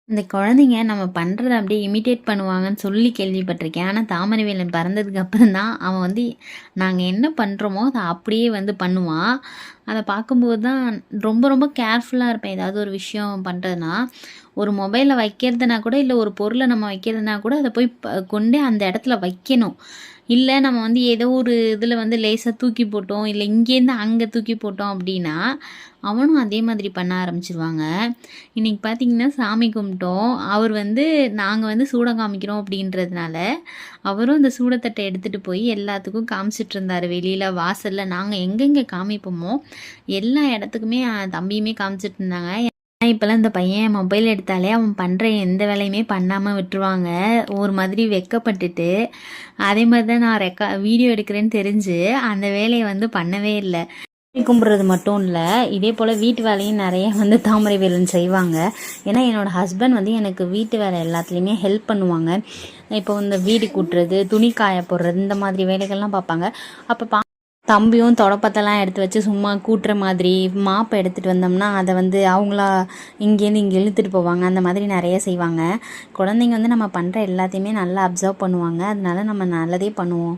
இந்த குழந்தைங்க நம்ம பண்ணுறத அப்படியே இமிட்டேட் பண்ணுவாங்கன்னு சொல்லி கேள்விப்பட்டிருக்கேன். ஆனா தாமரைவேலன் பிறந்ததுக்கு அப்புறம் தான் அவன் வந்து நாங்க என்ன பண்றோமோ, அத அப்படியே வந்து பண்ணுவான். அத பார்க்கும்போது தான் ரொம்ப ரொம்ப கேர்ஃபுல்லா இருப்பேன். ஏதாவது ஒரு விஷயம் பண்றதுன்னா, ஒரு மொபைல வைக்கிறதுனா கூட, இல்ல ஒரு பொருள நம்ம வைக்கிறதுனா கூட, அத போய் கொண்டே அந்த இடத்துல வைக்கணும். இல்ல நம்ம வந்து ஏதோ ஒரு இதில வந்து லேசா தூக்கி போட்டோம், இல்ல இங்கேருந்து அங்க தூக்கி போட்டோம் அப்படின்னா, அவனும் அதே மாதிரி பண்ண ஆரம்பிச்சுருவாங்க. இன்னைக்கு பார்த்தீங்கன்னா, சாமி கும்பிட்டோம். அவர் வந்து நாங்க வந்து சூடம் காமிக்கிறோம் அப்படின்றதுனால, அவரும் அந்த சூடத்தட்ட எடுத்துட்டு போய் எல்லாத்துக்கும் காமிச்சிட்டு இருந்தாரு. வெளியில வாசல்ல நாங்க எங்கெங்க காமிப்போமோ, எல்லா இடத்துக்குமே தம்பியுமே காமிச்சிட்டு இருந்தாங்க. ஏன்னா இப்பலாம் இந்த பையன் மொபைல் எடுத்தாலே அவன் பண்ற எந்த வேலையுமே பண்ணாம விட்டுருவாங்க. ஒரு மாதிரி வெட்கப்பட்டுட்டு, அதே மாரி தான் நான் வீடியோ எடுக்கிறேன்னு தெரிஞ்சு, அந்த வேலைய வந்து பண்ணவே இல்ல. சாமி கும்பிட்றது மட்டும் இல்ல, இதே போல வீட்டு வேலையும் நெறைய வந்து தாமரைவேலன் செய்வாங்க. ஏன்னா என்னோட ஹஸ்பண்ட் வந்து எனக்கு வீட்டு வேலை எல்லாத்துலேயுமே ஹெல்ப் பண்ணுவாங்க. இப்போ இந்த வீடு கூட்டுறது, துணி காய போடுறது இந்த மாதிரி வேலைகள்லாம் பார்ப்பாங்க. அப்போ தம்பியும் தொடப்பத்தெல்லாம் எடுத்து வச்சு சும்மா கூட்டுற மாதிரி, மாப்பை எடுத்துகிட்டு வந்தோம்னா அதை வந்து அவங்களா இங்கேருந்து இங்கே இழுத்துட்டு போவாங்க. அந்த மாதிரி நிறைய செய்வாங்க. குழந்தைங்க வந்து நம்ம பண்ணுற எல்லாத்தையுமே நல்லா அப்சர்வ் பண்ணுவாங்க. அதனால நம்ம நல்லதே பண்ணுவோம்.